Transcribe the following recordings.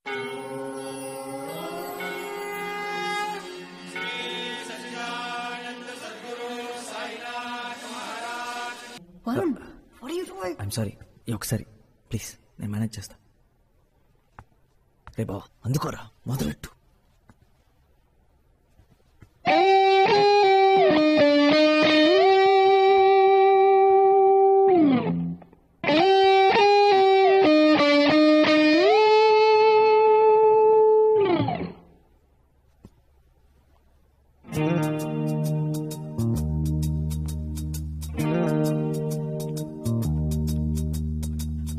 Varun, what are you doing? I'm sorry, ఒకసారి please నేను manage చేస్తా. రే బావా అందుకోరా, మొదలెట్టు.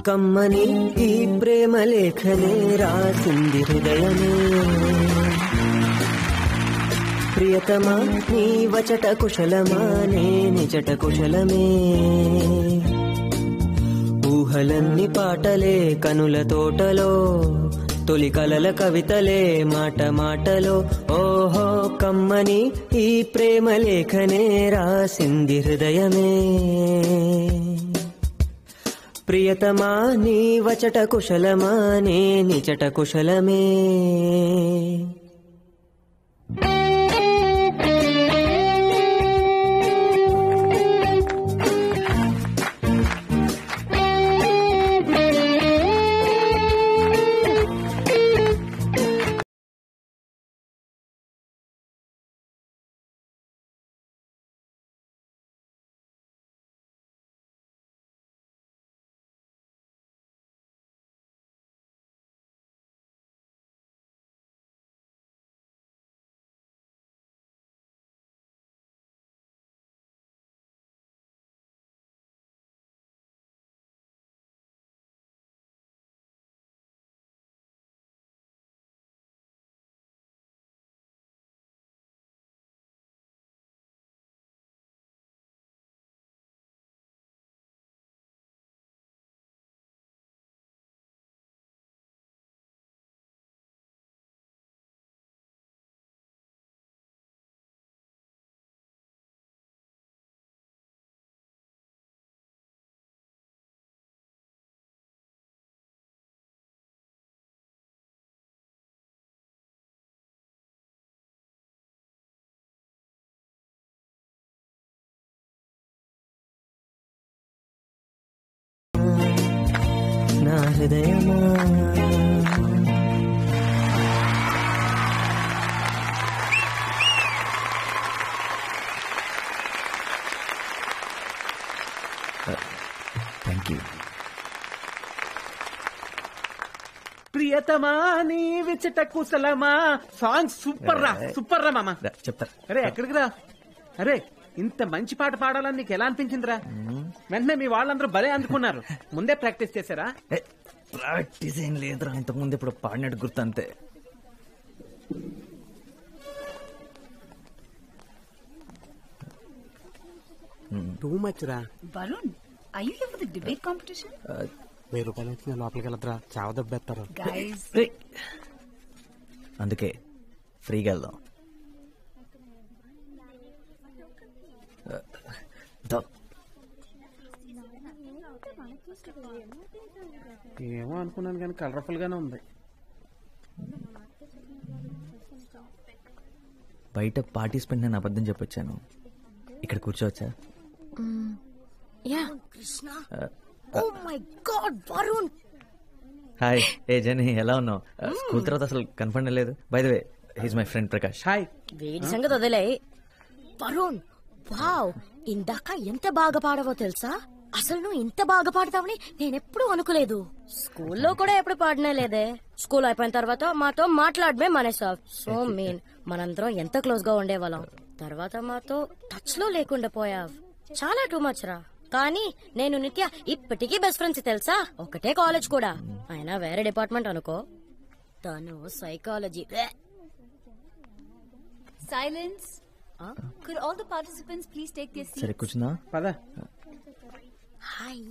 కమ్మని ఈ ప్రేమ లేఖనే రాసింది హృదయమే, ప్రియతమా నీ వచట కుశలమా నే నిజట కుశలమే, ఊహలన్నీ పాటలే కనుల తోటలో, తొలి కలల కవితలే మాట మాటలో, ఓహో కమ్మని ఈ ప్రేమ లేఖనే రాసింది హృదయమే, ప్రియతమా నీ వచట కుశలమా నే నిజట కుశలమే. నా హృదయమా థ్యాంక్ యూ. ప్రియతమా నీ విచట కుశలమా సాంగ్ సూపర్ రా, సూపర్ రా మామ. చెప్తారా? అరే ఎక్కడికి రా? అరే ఇంత మంచి పాట పాడాలని నీకు ఎలా అనిపించిందిరా? వెంటనే మీ వాళ్ళందరూ భలే అందుకున్నారు. ముందే ప్రాక్టీస్ చేశారా? ప్రాక్టీస్ ఏం లేదురా, ఇంతకుముందు ఇప్పుడు పాడినట్టు గుర్తు అంతే. టూ మచ్ రా. Varun, are you here for the debate competition? 1000 రూపాయలు వచ్చిన లోపలికి వెళ్ళదురా, చావ దెబ్బేస్తారు. Guys, అందుకే ఫ్రీగా వెళ్దాం. ఏమో అనుకున్నాను కానీ కలర్ఫుల్ గానే ఉంది. బయట పార్టిసిపెంట్ నేను అబద్ధం చెప్పొచ్చాను, ఇక్కడ కూర్చోవచ్చా? yeah. Krishna. Oh my God, Varun. Hi. ఏ జని ఎలా ఉన్నావు? స్కూల్ తర్వాత అసలు కన్ఫర్మ్ లేదు. By the way he's my friend Prakash. Hi. వీడి సంగతి వదిలే. వరుణ్, వావ్, ఇందాక ఎంత బాగా పాడవో తెలుసా? అసలు నువ్వు ఇంత బాగా పాడతావని నేనెప్పుడు అనుకోలేదు. స్కూల్లో కూడా ఎప్పుడు పాడనే లేదే. స్కూల్ అయిపోయిన తర్వాత మాతో మాట్లాడమే మానేసావ్. సో మీన్, మనందరం ఎంత క్లోజ్ గా ఉండేవాళ్ళం. తర్వాత మాతో టచ్ లో లేకుండా పోయావ్. చాలా టూ మచ్ రా. కానీ నేను నిత్య ఇప్పటికీ బెస్ట్ ఫ్రెండ్స్ తెలుసా? ఒకటే కాలేజ్ కూడా, అయినా వేరే డిపార్ట్మెంట్ అనుకో. తను psychology. Silence. Could all the participants please take their seats? సరే కూర్చుందా? పద. హాయ్.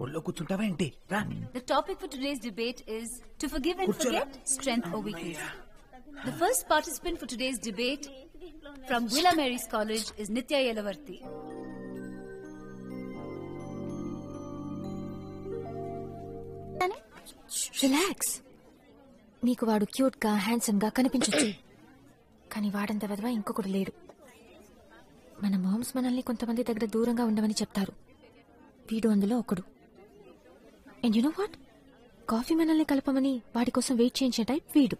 ఒళ్ళో కూర్చుంటావా ఏంటి? రా. The topic for today's debate is to forgive and forget, strength or weakness. The first participant for today's debate from Villa Mary's College is Nitya Yelavarthi. Relax. మీకు వాడు cute గా handsome గా కనిపించొచ్చు, కానీ వాడంత వెధవ ఇంకొకడు లేడు. మన మామ్స్ మనల్ని కొంతమంది దగ్గర దూరంగా ఉండమని చెప్తారు. వీడు అందులో ఒకడు. And you know what, coffee మనల్ని కలపమని వాడి కోసం వెయిట్ చేయించే టైప్ వీడు.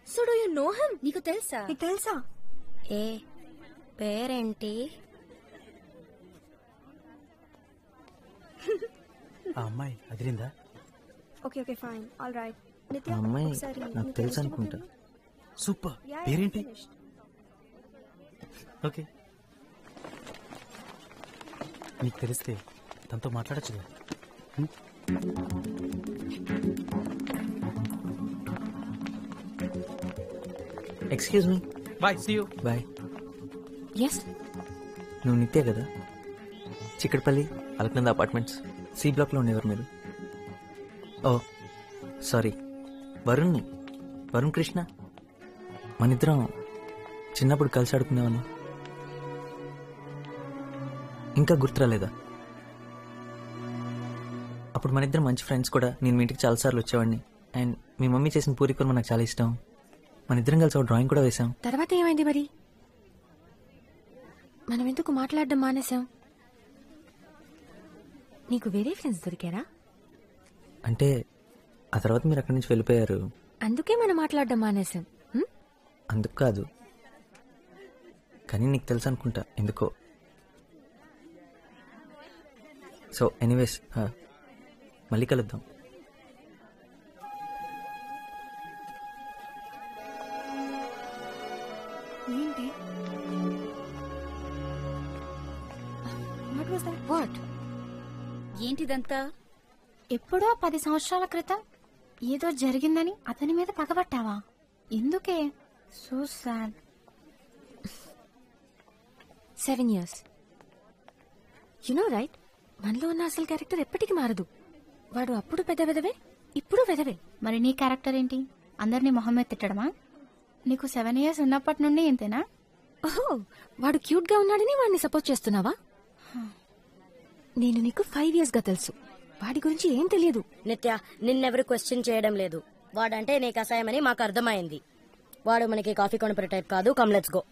So do you know him? నీకు తెలుసా? నీకు తెలుసా? ఏ పేరేంటి? ఆ అమ్మాయి అదిరిందా? Okay fine all right. ఆ అమ్మాయి నాకు తెలుసు అనుకుంటా. సూపర్. పేరేంటి? ఓకే, నీకు తెలిస్తే తనతో మాట్లాడచ్చు కదా. Excuse me. Bye, see you. Bye. Yes, నువ్వు నిత్య కదా? చిక్కడపల్లి అల్కనంద అపార్ట్మెంట్స్ సి బ్లాక్లో ఉండేవారు మీరు? ఓ సారీ, వరుణ్ కృష్ణ. మనిద్దరం చిన్నప్పుడు కలిసి ఆడుకునేవాళ్ళం. ఇంకా గుర్తురాలేదా? అప్పుడు మనిద్దరం మంచి ఫ్రెండ్స్ కూడా. నేను మీ ఇంటికి చాలాసార్లు వచ్చేవాడిని. అండ్ మీ మమ్మీ చేసిన పూరి కూర నాకు చాలా ఇష్టం. మనిద్దరం కలిసి ఒక డ్రాయింగ్ కూడా వేసాం. తర్వాత ఏమైంది మరి? మనం ఎందుకు మాట్లాడడం మానేశాం? నీకు వేరే ఫ్రెండ్స్ దొరికారా? అంటే ఆ తర్వాత మీరు అక్కడి నుంచి వెళ్ళిపోయారు. అందుకే మనం మాట్లాడడం మానేశాం. అందుకు కాదు, కానీ నీకు తెలుసు అనుకుంటా ఎందుకో. సో ఎనీవేస్, మళ్ళీ కలుద్దాం. ఏంటి? వాట్? ఏంటిదంతా? ఎప్పుడో 10 సంవత్సరాల క్రితం ఏదో జరిగిందని అతని మీద పగబట్టావా? ఎందుకే? So sad. 7 years. You know right, మనలో ఉన్న అసలు క్యారెక్టర్ ఎప్పటికీ మారదు. వాడు అప్పుడు పెద్ద వెదవే, ఇప్పుడు వెదవే. మరి నీ క్యారెక్టర్ ఏంటి? అందరినీ మొహం మీద తిట్టడమా? నీకు 7 years ఉన్నప్పటి నుండి ఇంతేనా? ఓహో, వాడు క్యూట్ గా ఉన్నాడని వాడిని సపోర్ట్ చేస్తున్నావా? నేను నీకు 5 years గా తెలుసు. వాడి గురించి ఏం తెలియదు. నిత్య, నిన్నెవరు క్వశ్చన్ చేయడం లేదు. వాడంటే నీకు అసహ్యమని మాకు అర్థమైంది. వాడు మనకి కాఫీ కొనిపెట్టే టైప్ కాదు. Come let's go.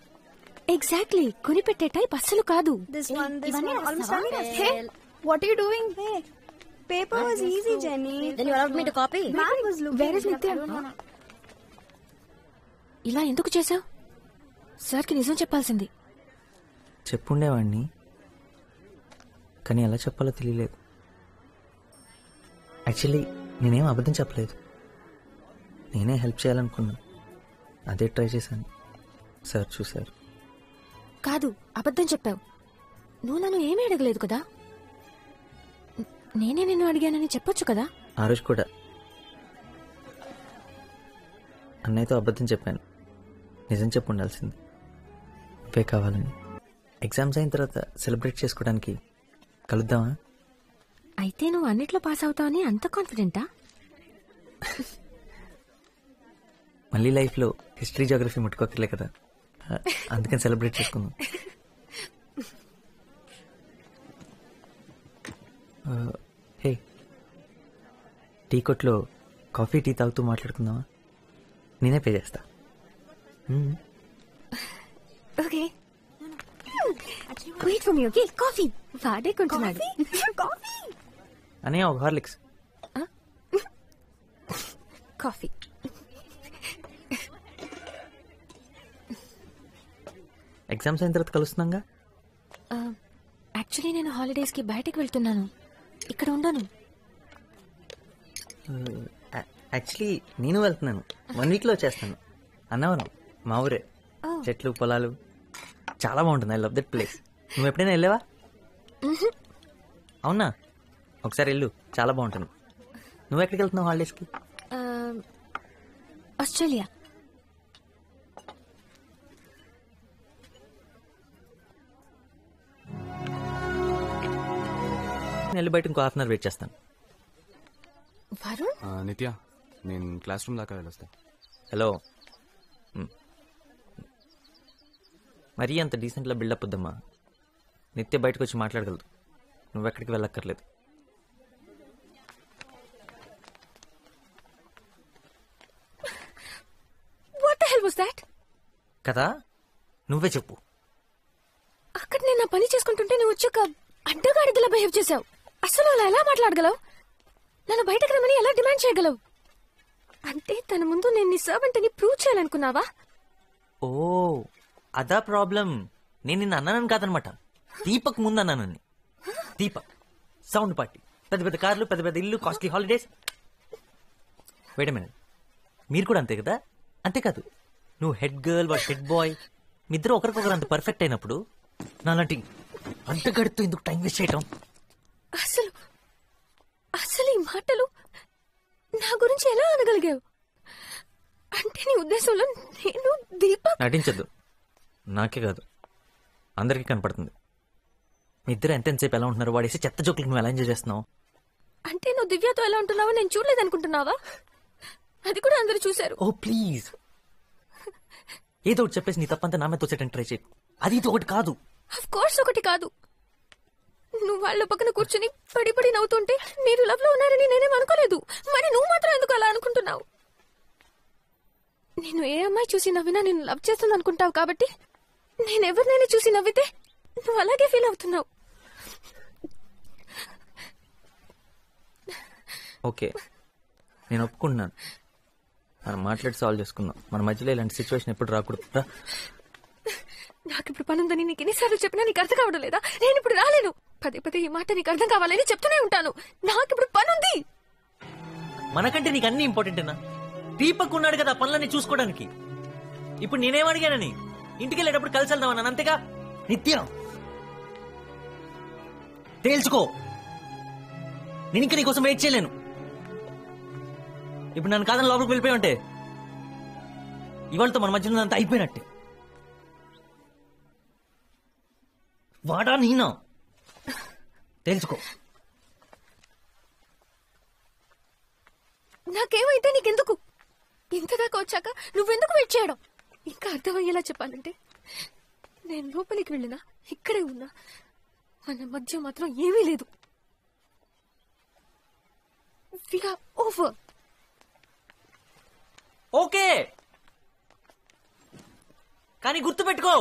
ఎగ్జాక్ట్లీ, కొనిపెట్టే టైప్ అస్సలు కాదు. What are you doing? Hey, paper was easy, Jenny. Then you allowed me to copy? Man was looking. Where is Nitya? ఇలా ఎందుకు చేసావు? సార్కి నిజం చెప్పాల్సింది. చెప్పుండేవాడిని, కానీ ఎలా చెప్పాలో తెలియలేదు. యాక్చువల్లీ నేనేం అబద్ధం చెప్పలేదు. నేనే హెల్ప్ చేయాలనుకున్నా, అదే ట్రై చేశాను. సార్ చూశారు. కాదు, అబద్ధం చెప్పావు. నువ్వు నన్ను ఏమీ అడగలేదు కదా. నేనే నిన్ను అడిగానని చెప్పొచ్చు కదా. ఆ రోజు కూడా అన్నయ్యతో అబద్ధం చెప్పాను. నిజం చెప్పు ఉండాల్సింది. ఇవే కావాలని. ఎగ్జామ్స్ అయిన తర్వాత సెలబ్రేట్ చేసుకోవడానికి కలుద్దామా? అయితే నువ్వు అన్నిట్లో పాస్ అవుతావని అంత కాన్ఫిడెంటా? మళ్ళీ లైఫ్లో హిస్టరీ జోగ్రఫీ ముట్టుకోకర్లే కదా, అందుకని సెలబ్రేట్ చేసుకుందాం. హే, టీ కొట్లో కాఫీ టీ తాగుతూ మాట్లాడుకుందామా? నేనే పే చేస్తా. Okay, wait for me. Okay, coffee వాడే కొంటున్నాడు. అనే ఒక హార్లిక్స్. కాఫీ. ఎగ్జామ్స్ అయిన తర్వాత కలుస్తున్నాగా. యాక్చువల్లీ నేను హాలిడేస్ కి బయటకు వెళ్తున్నాను, ఇక్కడ ఉండను. యాక్చువల్లీ నేను వెళ్తున్నాను, 1 weekలో వచ్చేస్తాను. అన్నవరం మా ఊరే, చెట్లు పొలాలు చాలా బాగుంటుంది. I love that place. నువ్వు ఎప్పుడైనా వెళ్ళావా? అవునా? ఒకసారి వెళ్ళు, చాలా బాగుంటుంది. నువ్వు ఎక్కడికి వెళ్తున్నావు హాలిడేస్కి? ఆస్ట్రేలియా. వెళ్ళి బయట ఇంకో 1/2 hour వెయిట్ చేస్తాను. వరుణ్, నిత్య, నేను క్లాస్ రూమ్ దాకా వెళ్ళొస్తా. హలో, మరీ అంత డీసెంట్లా బిల్డప్ వద్దమ్మా. నిత్య బయటకు వచ్చి మాట్లాడగలదు, నువ్వెక్కడికి వెళ్ళక్కర్లేదు. కదా? నువ్వే చెప్పు. అక్కడ నేను నా పని చేసుకుంటుంటే నువ్వు వచ్చి ఒక అడ్డగాడిదలా బిహేవ్ చేసావు. అసలు అలా ఎలా మాట్లాడగలవు? నన్ను బయటకు రమ్మని ఎలా డిమాండ్ చేయగలవు? అంటే తన ముందు నేను నీ సర్వెంట్ అని ప్రూవ్ చేయాలనుకున్నావా? ఓ అదా ప్రాబ్లం. నేను నిన్న అన్నానని కాదనమాట, దీపక్ ముందు అన్నానని. దీపక్ సౌండ్ పార్టీ, పెద్ద పెద్ద కార్లు, పెద్ద పెద్ద ఇల్లు, costly holidays. Wait a minute, మీరు కూడా అంతే కదా? అంతేకాదు, నువ్వు హెడ్ గర్ల్, వాడు హెడ్ బాయ్, మీ ఇద్దరు ఒకరికొకరు అంత పర్ఫెక్ట్ అయినప్పుడు నాలాంటి అంటగడుతూ ఎందుకు టైం వేస్ట్ చేయటం? అసలు అసలు ఈ మాటలు నా గురించి ఎలా అనగలిగావు? అంటే నీ ఉద్దేశంలో నేను దీపక్? నటించద్దు, నాకే కాదు అందరికీ కనపడుతుంది. మీ ఇద్దరు ఎంతసేపు ఎలా ఉంటున్నారు, వాడేసి చెత్త జోకులకి నువ్వు ఎలా ఎంజాయ్ చేస్తున్నావు? అంటే నువ్వు దివ్యతో ఎలా ఉంటున్నావో నేను చూడలేదనుకుంటున్నావా? అది కూడా అందరూ చూశారు. ఓ ప్లీజ్, ఏదో ఒకటి చెప్పేసి నీ తప్పంతా నా మీద తోసేటట్టు ట్రై చేయి. అది ఇది ఒకటి కాదు. ఆఫ్ కోర్స్ ఒకటి కాదు. నువ్వు వాళ్ళ పక్కన కూర్చుని పడి పడి నవ్వుతుంటే మీరు లవ్ లో ఉన్నారని నేనేం అనుకోలేదు. మరి నువ్వు మాత్రం ఎందుకు అలా అనుకుంటున్నావు? నేను ఏ అమ్మాయి చూసి నవ్వినా నేను లవ్ చేస్తుంది అనుకుంటావు కాబట్టి నేను ఎవరినైనా చూసి నవ్వితే నువ్వు అలాగే ఫీల్ అవుతున్నావు. ఓకే, నేను ఒప్పుకుంటున్నాను. మనం మాట్లాడి సాల్వ్ చేసుకుందాం. మన మధ్యలో ఇలాంటి సిచ్యువేషన్ ఎప్పుడు రాకూడదు. నాకు ఇప్పుడు పని ఉందని నీకు ఎన్నిసార్లు చెప్పినా నీకు అర్థం కావడం లేదా? నేను ఇప్పుడు రాలేను. పదే పదే ఈ మాట నీకు అర్థం కావాలని చెప్తూనే ఉంటాను. నాకు ఇప్పుడు పని ఉంది. మనకంటే నీకు అన్ని ఇంపార్టెంటేనా? దీపక్ ఉన్నాడు కదా పనులన్నీ చూసుకోవడానికి. ఇప్పుడు నేనేం అడిగానని? ఇంటికి వెళ్ళేటప్పుడు కలిసి వెళ్దామన్నాను, అంతేగా? నిత్యం తేల్చుకో, నేను ఇంకా నీకోసం వెయిట్ చేయలేను. ఇప్పుడు నన్ను కాదని లోపలికి వెళ్ళిపోయి ఉంటే ఇవాళతో మన మధ్య అంతా అయిపోయినట్టే. వాడా నేనా? తెలుసుకో. నాకేమైతే నీకెందుకు? ఇంతదాకా వచ్చాక నువ్వెందుకు వెయిట్ చేయడం? ఇంకా అర్థమయ్యేలా చెప్పాలంటే నేను లోపలికి వెళ్ళినా ఇక్కడే ఉన్నా మన మధ్య మాత్రం ఏమీ లేదు. We are over. ఓకే, కానీ గుర్తు పెట్టుకో,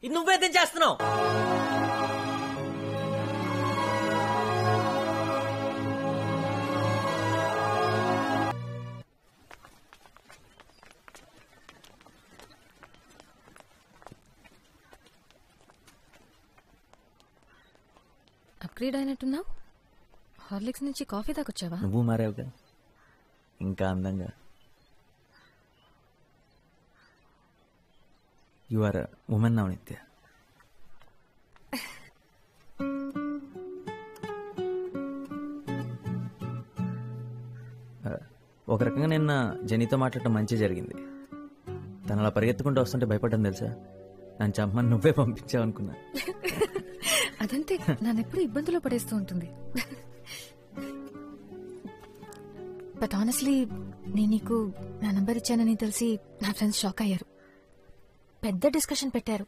ఇది నువ్వైతే చేస్తున్నావు. అప్గ్రేడ్ అయినట్టున్నావు. హార్లిక్స్ నుంచి కాఫీ దాకొచ్చావా? నువ్వు మారావుగా, ఇంకా అందంగా. యు ఆర్ ఉమెన్ నౌ నిత్య. ఒక రకంగా నిన్న జెనీతో మాట్లాడటం మంచి జరిగింది. తను అలా పరిగెత్తుకుంటూ వస్తుంటే భయపడ్డాను తెలుసా. నన్ను చంపమని నువ్వే పంపించావు అనుకున్నా. అదంతే, నన్నెప్పుడు ఇబ్బందులో పడేస్తూ ఉంటుంది. బట్ ఆనెస్ట్లీ నేను నీకు నా నంబర్ ఇచ్చానని తెలిసి నా ఫ్రెండ్స్ షాక్ అయ్యారు. పెద్ద డిస్కషన్ పెట్టారు.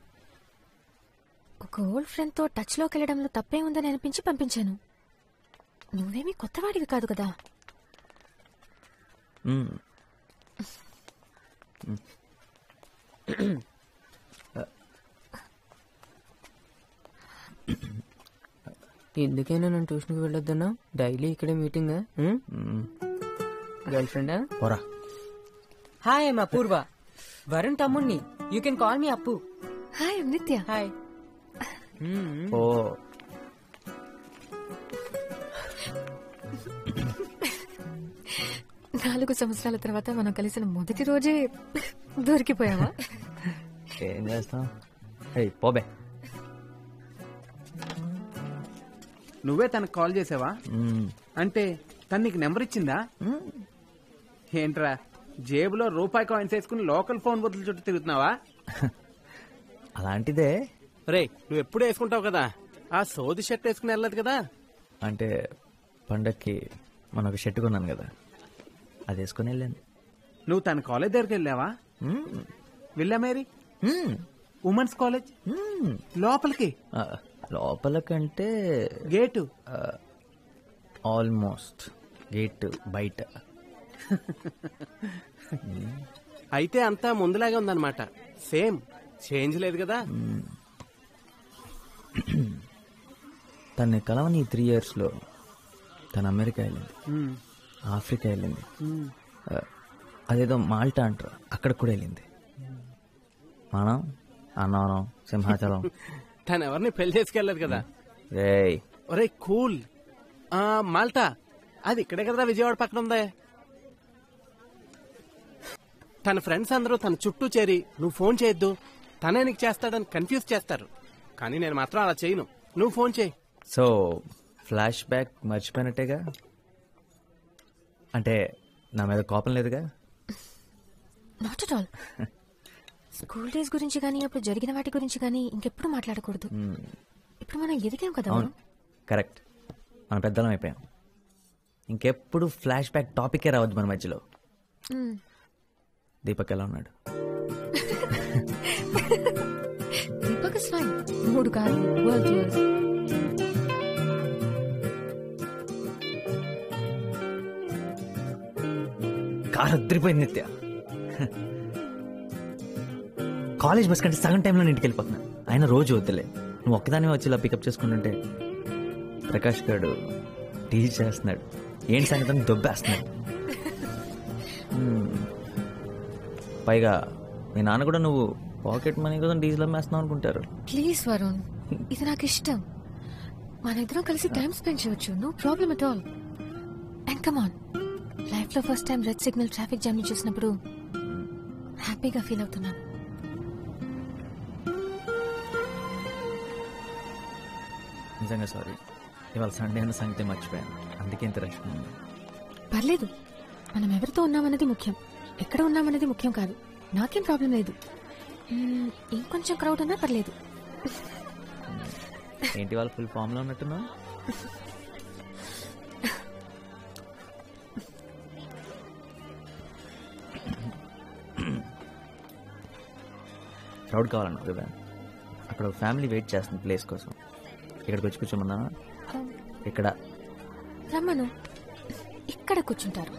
ఒక ఓల్డ్ ఫ్రెండ్ తో టచ్ లోకి వెళ్ళడంలో తప్పే ఉందని అనిపించి పంపించాను. నువ్వేమీ కొత్తవాడివి కాదు కదా. ఎందుకైనా నన్ను ట్యూషన్కి వెళ్ళొద్దన్నా? డైలీ ఇక్కడే మీటింగ్. గర్ల్ ఫ్రెండా? పోరా. హాయ్ ఐమ్ అపూర్వ, వరుణ్ తమ్ముణ్ణి. యూ కెన్ కాల్ మీ అప్పు. హాయ్ నిత్య. హాయ్. ఓ 4 సంవత్సరాల తర్వాత మనం కలిసిన మొదటి రోజే దొరికిపోయావా? ఏం చేస్తాం? పోబే. నువ్వే తనకు కాల్ చేసావా? అంటే తను నీకు నెంబర్ ఇచ్చిందా? ఏంట్రా జేబులో రూపాయి కాయిన్స్ వేసుకుని లోకల్ ఫోన్ బదులు చుట్టూ తిరుగుతున్నావా? అలాంటిదే. రే నువ్వు ఎప్పుడు వేసుకుంటావు కదా, ఆ సోది షర్ట్ వేసుకుని వెళ్ళదు కదా. అంటే పండక్కి మన ఒక షర్ట్ కొన్నాను కదా, అది వేసుకుని వెళ్ళాను. నువ్వు తన కాలేజ్ దగ్గరికి వెళ్ళావా? విల్లా మేరీ ఉమెన్స్ కాలేజ్ లోపలికి? లోపలకంటే గేటు ఆల్మోస్ట్ గేట్ బయట. అయితే అంతా ముందులాగే ఉందన్నమాట. సేమ్ చేంజ్ లేదు కదా. తన్ని కలవని 3 yearsలో తను అమెరికా వెళ్ళింది, ఆఫ్రికా వెళ్ళింది, అదేదో మాల్టా అంటారు అక్కడికి కూడా వెళ్ళింది. మనం అన్నవరం, సింహాచలం. తను ఎవరిని పెళ్లి చేసుకెళ్ళలేదు కదా. రేయ్ ఒరే కూల్. మాల్టా అది ఇక్కడే కదా, విజయవాడ పక్కన ఉందే. తన ఫ్రెండ్స్ అందరూ తన చుట్టూ చేరి నువ్వు ఫోన్ చేయొద్దు, తనే నీకు చేస్తాడని కన్ఫ్యూజ్ చేస్తారు. కానీ నేను మాత్రం అలా చేయను. నువ్వు ఫోన్ చేయి. సో ఫ్లాష్ బ్యాక్ మర్చిపోయినట్టేగా? అంటే నా మీద కోపం లేదుగా? Not at all. School days గురించి కానీ అప్పుడు జరిగిన వాటి గురించి కానీ ఇంకెప్పుడు మాట్లాడకూడదు. ఇప్పుడు మనం ఎదిగాం కదా. అవును, కరెక్ట్. మన పెద్దలం అయిపోయాం. ఇంకెప్పుడు ఫ్లాష్ బ్యాక్ టాపికే రావద్దు మన మధ్యలో. దీపక్ ఎలా ఉన్నాడు? Deepak is fine. 3 కాదు, వరల్డ్ టూర్స్. కారు అద్దరిపోయింది నిత్య. కాలేజ్ బస్ కంటే సగం టైంలో ఇంటికి వెళ్ళిపోతున్నా. ఆయన రోజు వద్దులే, నువ్వు ఒక్కదాని వచ్చి ఇలా పికప్ చేసుకుంటుంటే ప్రకాష్ గారు టీచ్ చేస్తున్నాడు. ఏంటి సంగతి దొబ్బేస్తున్నాడు. పైగా మీ నాన్న కూడా నువ్వు పాకెట్ మనీ కోసం డీజిల్ అమ్మేస్తున్నావు అనుకుంటారు. ప్లీజ్ వరుణ్, ఇది నాకు ఇష్టం. మన ఇద్దరం కలిసి టైం స్పెండ్ చేయొచ్చు. No problem at all. And come on, life లో first time red signal traffic jam చూసినప్పుడు హ్యాపీగా ఫీల్ అవుతున్నాను. నిజంగా సారీ, ఇవాళ సండే అన్న సంగతి మర్చిపోయాను. అందుకే ఇంత రష్ ఉంది. పర్లేదు, మనం ఎవరితో ఉన్నామన్నది ముఖ్యం, ఎక్కడ ఉన్నామన్నది ముఖ్యం కాదు. నాకేం ప్రాబ్లం లేదు. ఇంకొంచెం క్రౌడ్ ఉన్నా పర్లేదు. ఏంటి వాళ్ళు ఫుల్ ఫామ్ లో ఉన్నట్టున్నా? క్రౌడ్ కావాలన్నా కదా. అక్కడ ఫ్యామిలీ వెయిట్ చేస్తుంది ప్లేస్ కోసం. ఇక్కడికి వచ్చి కూర్చోమన్నా? ఇక్కడ రమ్మను, ఇక్కడ కూర్చుంటారు.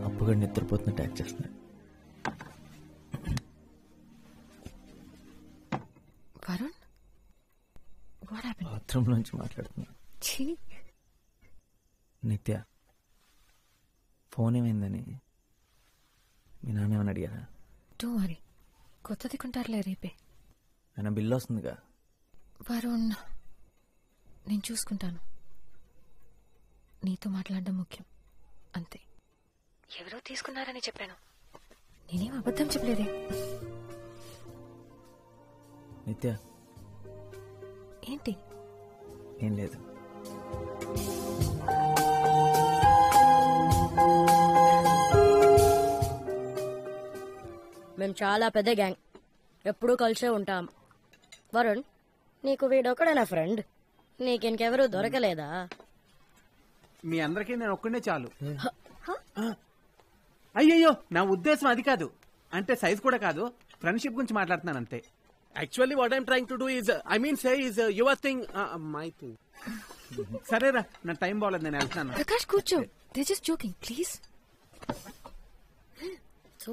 అప్పుగా నిద్రపోతున్నట్టు యాక్ట్ చేస్తున్నాడు. Varun, what happened? బాత్రూమ్ నుంచి మాట్లాడుతున్నా. నిత్య, ఫోన్ ఏమైందని మీ నాన్న ఏమని అడిగారా? డోంట్ వరీ, కొత్తది కొంటారులే రేపే. ఆయన బిల్లు వస్తుందిగా. వరుణ్, నేను చూసుకుంటాను. నీతో మాట్లాడడం ముఖ్యం, అంతే. ఎవరో తీసుకున్నారని చెప్పాను, నేనేం అబద్ధం చెప్పలేదే. నిత్య, ఏంటి? ఏం లేదు. మేము చాలా పెద్ద గ్యాంగ్, ఎప్పుడూ కలిసే ఉంటాం. వరుణ్, నీకు వీడొక్కడేనా ఫ్రెండ్? నీకింకెవరూ దొరకలేదా? మీ అందరికీ నేను ఒక్కడే చాలు. అయ్యయ్యో, నా ఉద్దేశం అది కాదు. అంటే సైజ్ కూడా కాదు, ఫ్రెండ్షిప్ గురించి మాట్లాడుతున్నాను అంతే. Actually what I'm trying to do is, I mean say is your thing, my thing. సరేరా, నా టైం బాగలేదు, నేను వెళ్తాను. ప్రకాష్ కూర్చో, they just joking please.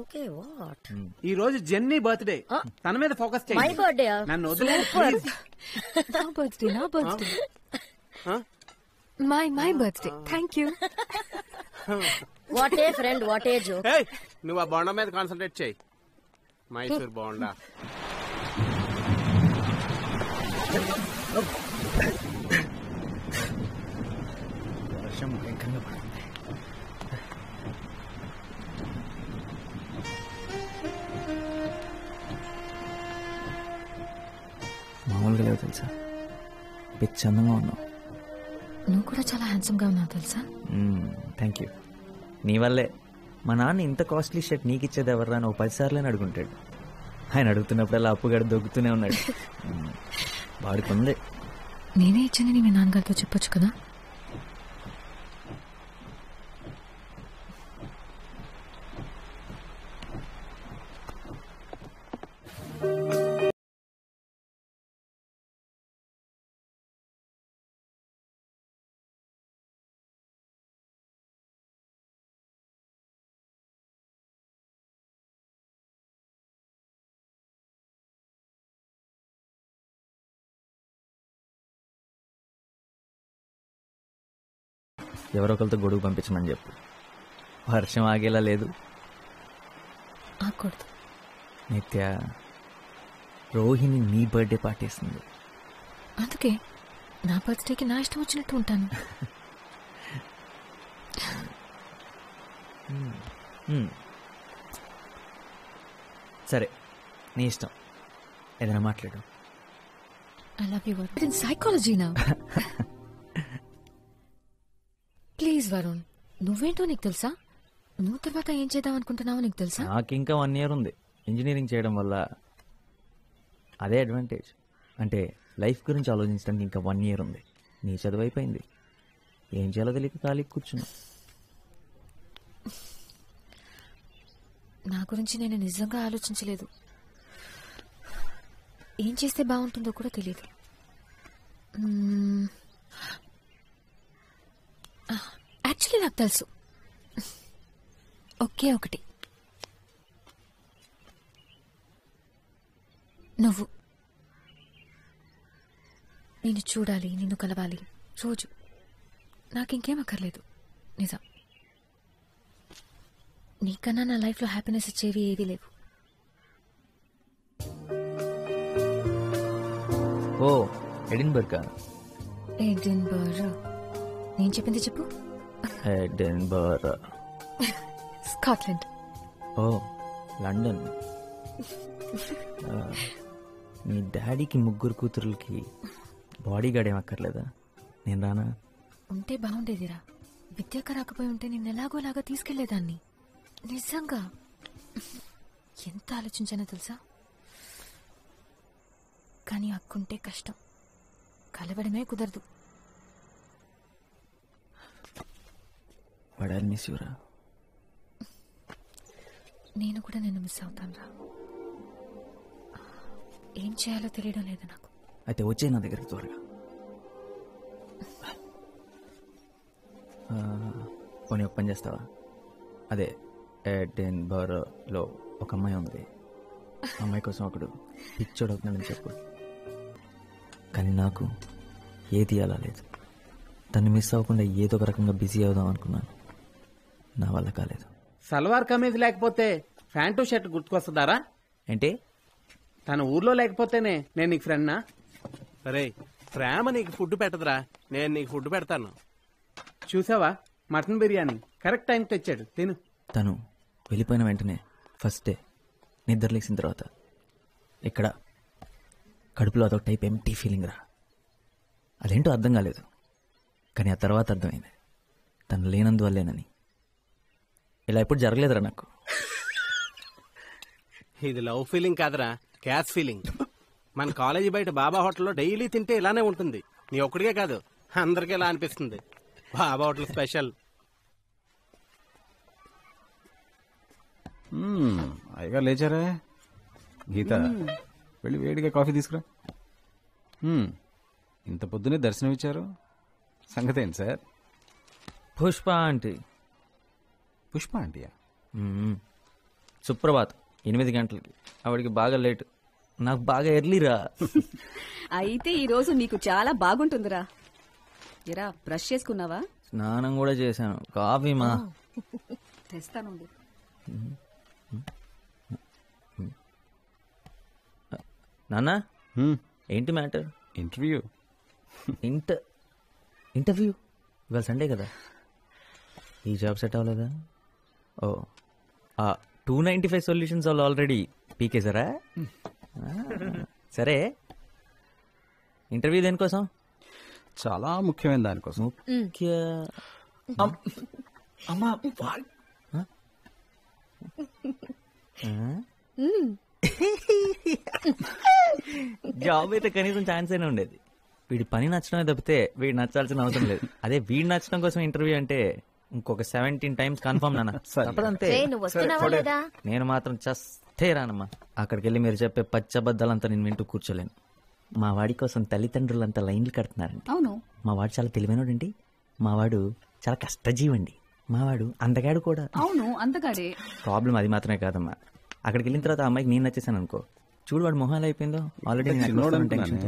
Okay, what? ఈ రోజు జెన్నీ బర్త్డే, తన మీద ఫోకస్ మై చేయండి. బర్త్డే. నన్ను వదిలేదు ప్లీజ్. నా బర్త్డే, నా birthday, my birthday. Thank you. What a friend, what a joke. ఏయ్, నువ్వు ఆ బోండా మీద కాన్సన్ట్రేట్ చేయి. మైసూర్ బోండా. వర్షం భయంకరంగా పడుతుంది. మామూలుగా లేవు తెలుసా, పిచ్చి అందంగా ఉన్నావు. నువ్వు కూడా చాలా హ్యాండ్సమ్ గా ఉన్నావు తెలుసా. Thank you. నీ వల్లే మా నాన్న ఇంత కాస్ట్లీ షర్ట్ నీకు ఇచ్చేది ఎవర్రా అని 10 సార్లు అడుగుంటాడు. ఆయన అడుగుతున్నప్పుడల్లా అప్పుగాడు దొక్కుతూనే ఉన్నాడు. వాడికి ఉంది. నేనే ఇచ్చానని మీ నాన్నగారితో చెప్పొచ్చు కదా. ఎవరో ఒకరితో గొడుగు పంపించమని చెప్పు. వర్షం ఆగేలా లేదు. ఆకూడదు. నిత్య, రోహిణి నీ బర్త్డే పార్టీ ఇస్తుంది. అందుకే నా బర్త్డేకి నా ఇష్టం వచ్చినట్టు ఉంటాను. సరే, నీ ఇష్టం, ఏదైనా మాట్లాడు. I love you Varun. In psychology నా. ప్లీజ్ వరుణ్, నువ్వేంటో నీకు తెలుసా? నువ్వు తర్వాత ఏం చేద్దాం అనుకుంటున్నావో నీకు తెలుసా? నాకు ఇంకా 1 year ఉంది. ఇంజనీరింగ్ చేయడం వల్ల అదే అడ్వాంటేజ్. అంటే లైఫ్ గురించి ఆలోచించడానికి ఇంకా 1 year ఉంది. నీ చదువు అయిపోయింది. ఏం చేయాలో తెలియక ఖాళీ కూర్చున్నా. నా గురించి నేను నిజంగా ఆలోచించలేదు. ఏం చేస్తే బాగుంటుందో కూడా తెలియదు. యాక్చువల్లీ నాకు తెలుసు. ఒకే ఒకటి, నువ్వు. నేను చూడాలి, నిన్ను కలవాలి రోజు. నాకింకేం అక్కర్లేదు. నిజం. నీకన్నా నా లైఫ్లో హ్యాపీనెస్ ఇచ్చేవి ఏవీ లేవు. ఓ, ఎడిన్బర్గా? ఎడిన్బర్గ్. నేను చెప్పింది చెప్పు. ఎడిన్బర్గ్. స్కాట్లాండ్. ఓ, లండన్. మీ డాడీకి 3 కూతురులకి బాడీ గార్డ్ ఏం అక్కర్లేదా? నేను రానా? ఉంటే బాగుండేదిరా. విద్యక రాకపోయి ఉంటే నేను ఎలాగోలాగా తీసుకెళ్లేదాన్ని. నిజంగా ఎంత ఆలోచించానో తెలుసా? కానీ అక్కుంటే కష్టం, కలవడమే కుదరదు. వాడు మిస్ యూరా. నేను కూడా నిన్ను మిస్ అవుతాను రా. ఏం చేయాలో తెలియడం లేదు నాకు. అయితే వచ్చే నా దగ్గరికి త్వరగా. పోనీ ఒక పని చేస్తావా? అదే ఎడిన్బర్గ్లో ఒక అమ్మాయి ఉంది. అమ్మాయి కోసం ఒకడు పిచ్చోడు అవుతున్నాడని చెప్పు. కానీ నాకు ఏది అలా లేదు. తను మిస్ అవ్వకుండా ఏదో ఒక రకంగా బిజీ అవుదాం అనుకున్నాను. నా వల్ల కాలేదు. సల్వార్ కమీజ్ లేకపోతే ప్యాంటు షర్ట్ గుర్తుకొస్తుందారా? ఏంటి? తన ఊర్లో లేకపోతేనే నేను నీకు ఫ్రెండ్నా? సరే, ప్రేమ నీకు ఫుడ్ పెట్టదురా, నేను నీకు ఫుడ్ పెడతాను. చూసావా, మటన్ బిర్యానీ కరెక్ట్ టైంకి తెచ్చాడు, తిను. తను వెళ్ళిపోయిన వెంటనే ఫస్ట్ డే నిద్ర లేచిన తర్వాత ఇక్కడ కడుపులో అదొక టైప్ ఎంటీ ఫీలింగ్ రా. అదేంటో అర్థం కాలేదు. కానీ ఆ తర్వాత అర్థమైంది, తను లేనందువల్లేనని. ఇలా ఎప్పుడు జరగలేదురా నాకు. ఇది లవ్ ఫీలింగ్ కాదురా, క్యాష్ ఫీలింగ్. మన కాలేజీ బయట బాబా హోటల్లో డైలీ తింటే ఇలానే ఉంటుంది. నీ ఒక్కడికే కాదు, అందరికీ ఇలా అనిపిస్తుంది. బాబా హోటల్ స్పెషల్. అయ్యగా లేచారా? గీత, వెళ్ళి వేడిగా కాఫీ తీసుకురా. ఇంత పొద్దునే దర్శనం ఇచ్చారు, సంగతి ఏంటి సార్? పుష్ప ఆంటీ. పుష్ప ఆంటీయా? సుప్రభాత్ 8 గంటలకి. ఆవిడికి బాగా లేట్, నాకు బాగా ఎర్లీరా. అయితే ఈ రోజు నీకు చాలా బాగుంటుందిరా. ఎరా, బ్రష్ చేసుకున్నావా? స్నానం కూడా చేశాను. కాఫీ మా తెస్తాను. నాన్న, ఏంటి మ్యాటర్? ఇంటర్వ్యూ. ఇంటర్వ్యూ ఇవాళ సండే కదా. ఈ జాబ్ సెట్ అవ్వలేదా? ఓ, 295 సొల్యూషన్స్ వాళ్ళు ఆల్రెడీ పీకేసారా? సరే, ఇంటర్వ్యూ దేనికోసం? చాలా ముఖ్యమైన దానికోసం. అమ్మా, జాబ్ అయితే కనీసం ఛాన్స్ అయినా ఉండేది. వీడి పని నచ్చడమే తప్పితే వీడు నచ్చాల్సిన అవసరం లేదు. అదే వీడు నచ్చడం కోసం ఇంటర్వ్యూ అంటే ఇంకొక 17 times కన్ఫర్మ్ నాన్న. తప్పదంతే. నేను మాత్రం చస్తే రానమ్మా. అక్కడికి వెళ్ళి మీరు చెప్పే పచ్చబద్దాలంతా నేను వింటూ కూర్చోలేను. మా వాడి కోసం తల్లిదండ్రులంతా లైన్లు కడుతున్నారండి. అవును, మా వాడు చాలా తెలివైనోడండి. మా వాడు చాలా కష్టజీవండి. మా వాడు అందగాడు కూడా. అవును, అందగాడే. ప్రాబ్లం అది మాత్రమే కాదమ్మా. అక్కడికి వెళ్ళిన తర్వాత ఆ అమ్మాయికి నేను నచ్చేసాను అనుకో, చూడు వాడు మొహాలు అయిపోయిందో. Already tension.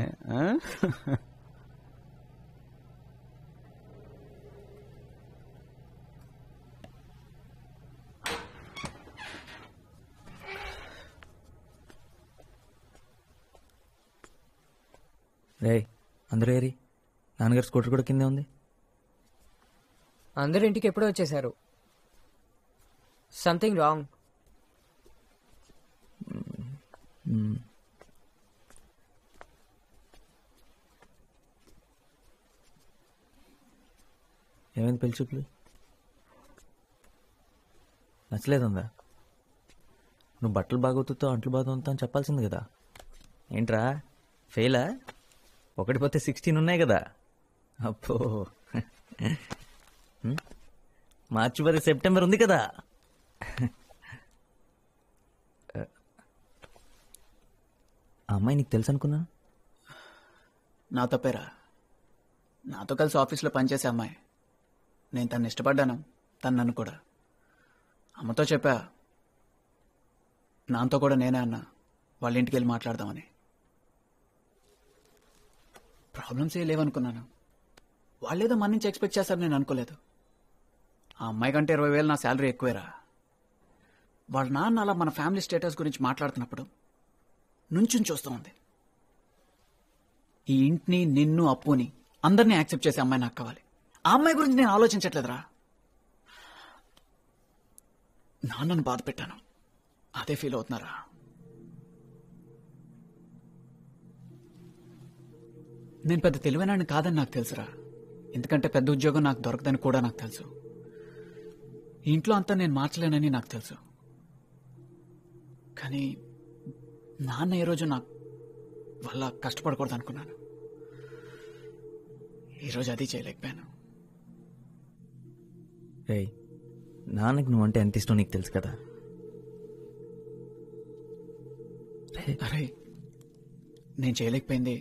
రే అందరూ ఏరి నాన్నగారు స్కూటర్ కూడా కిందే ఉంది. అందరు ఇంటికి ఎప్పుడో వచ్చేసారు. Something wrong. ఏమైంది పెళ్లి చూపులు? నచ్చలేదందా? నువ్వు బట్టలు బాగోతుతో అంట్లు బాగోతా అని చెప్పాల్సింది కదా. ఏంట్రా ఫెయిలా? 1 పోతే 16 ఉన్నాయి కదా. అప్పో మార్చి వరకు సెప్టెంబర్ ఉంది కదా. ఆ అమ్మాయి నీకు తెలుసు అనుకున్నా. నా తప్పేరా. నాతో కలిసి ఆఫీస్లో పనిచేసే అమ్మాయి. నేను తను ఇష్టపడ్డాను, తను నన్ను కూడా. అమ్మతో చెప్పా, నాతో కూడా నేనే అన్నా వాళ్ళ ఇంటికి వెళ్ళి మాట్లాడదామని. ప్రాబ్లమ్స్ ఏ లేవనుకున్నాను. వాళ్ళేదో మన నుంచి ఎక్స్పెక్ట్ చేస్తారు, నేను అనుకోలేదు. ఆ అమ్మాయి కంటే 20,000 నా శాలరీ ఎక్కువేరా. వాళ్ళ నాన్న అలా మన ఫ్యామిలీ స్టేటస్ గురించి మాట్లాడుతున్నప్పుడు నుంచుని చూస్తూ ఉంది. ఈ ఇంటిని, నిన్ను, అప్పుని అందరినీ యాక్సెప్ట్ చేసే అమ్మాయి నాకు కావాలి. ఆ అమ్మాయి గురించి నేను ఆలోచించట్లేదురా. నాన్నను బాధ పెట్టాను, అదే ఫీల్ అవుతున్నారా. నేను పెద్ద తెలివైనాన్ని కాదని నాకు తెలుసురా. ఎందుకంటే పెద్ద ఉద్యోగం నాకు దొరకదని కూడా నాకు తెలుసు. ఈ ఇంట్లో అంతా నేను మార్చలేనని నాకు తెలుసు. కానీ నాన్న ఏ రోజు నాకు వల్ల కష్టపడకూడదు అనుకున్నాను. ఈరోజు అది చేయలేకపోయాను. రేయ్ నాన్నకి నువ్వంటే ఎంత ఇష్టం నీకు తెలుసు కదా. అరే నేను చేయలేకపోయింది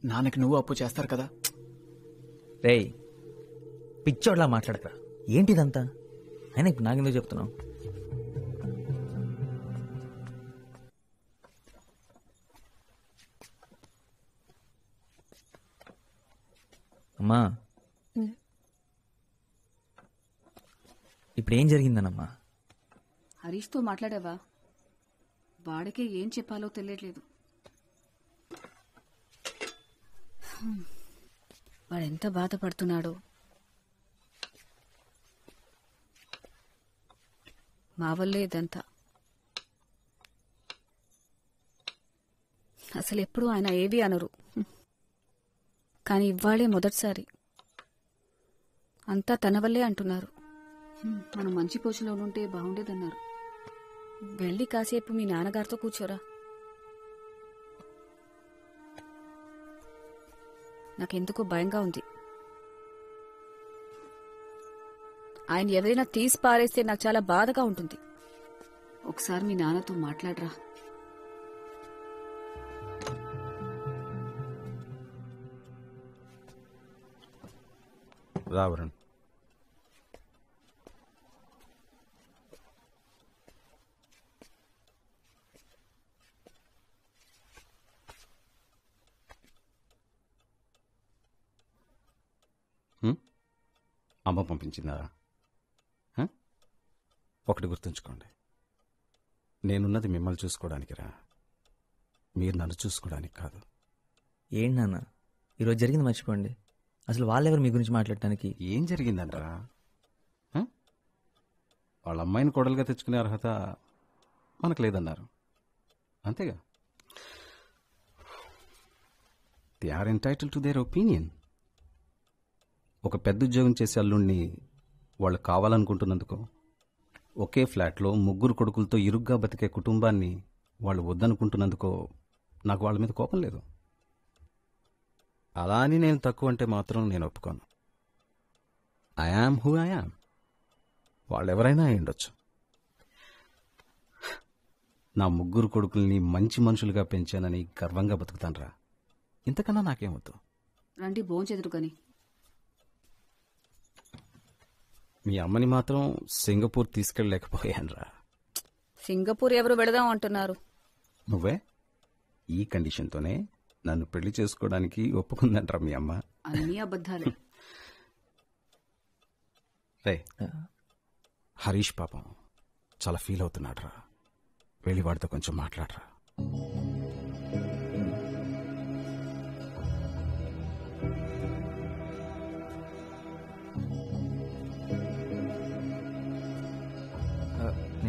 నాన్నకి నువ్వు అప్పు చేస్తారు కదా. రేయ్ పిచ్చోడ్లా మాట్లాడకరా. ఏంటిదంతా? అయినా ఇప్పుడు నాకెందుకు చెప్తున్నావు? అమ్మా ఇప్పుడు ఏం జరిగిందనమ్మా? హరీష్తో మాట్లాడావా? వాడికే ఏం చెప్పాలో తెలియట్లేదు. వాడెంత బాధపడుతున్నాడో. మా వల్లే ఇదంతా. అసలు ఎప్పుడు ఆయన ఏవి అనరు, కానీ ఇవాళే మొదటిసారి అంతా తన వల్లే అంటున్నారు. మనం మంచి పొజిషన్లో ఉంటే బాగుండేదన్నారు. వెళ్ళి కాసేపు మీ నాన్నగారితో కూర్చోరా. నాకెందుకో భయంగా ఉంది. ఆయన ఎవరైనా తీసి పారేస్తే నాకు చాలా బాధగా ఉంటుంది. ఒకసారి మీ నాన్నతో మాట్లాడరా. రావరణ్, అమ్మ పంపించిందా? ఒకటి గుర్తుంచుకోండి, నేనున్నది మిమ్మల్ని చూసుకోవడానికి రా, మీరు నన్ను చూసుకోవడానికి కాదు. ఏంటి నాన్న ఈరోజు జరిగింది మర్చిపోండి. అసలు వాళ్ళెవరు మీ గురించి మాట్లాడటానికి? ఏం జరిగిందంటరా? వాళ్ళ అమ్మాయిని కోడలుగా తెచ్చుకునే అర్హత మనకు లేదన్నారు, అంతేగా. They are entitle to their opinion. ఒక పెద్ద ఉద్యోగం చేసే అల్లుణ్ణి వాళ్ళు కావాలనుకుంటున్నందుకో, ఒకే ఫ్లాట్లో 3 కొడుకులతో ఇరుగ్గా బతికే కుటుంబాన్ని వాళ్ళు వద్దనుకుంటున్నందుకో నాకు వాళ్ళ మీద కోపం లేదు. అలా అని నేను తక్కువ అంటే మాత్రం నేను ఒప్పుకోను. I am who I am. వాళ్ళెవరైనా అయి ఉండొచ్చు. నా 3 కొడుకుల్ని మంచి మనుషులుగా పెంచానని గర్వంగా బతుకుతానరా. ఇంతకన్నా నాకేమొద్దు. రండి భోంచెదురు కానీ. మీ అమ్మని మాత్రం సింగపూర్ తీసుకెళ్ళలేకపోయానురా. సింగపూర్ ఎవరు వెళదాం అంటున్నారు? నువ్వే. ఈ కండిషన్తోనే నన్ను పెళ్లి చేసుకోవడానికి ఒప్పుకుందంటారా మీ అమ్మ? అన్నీ అబద్ధాలే. రే హరీష్ పాపం చాలా ఫీల్ అవుతున్నాడురా. వెళ్ళి వాడితో కొంచెం మాట్లాడరా.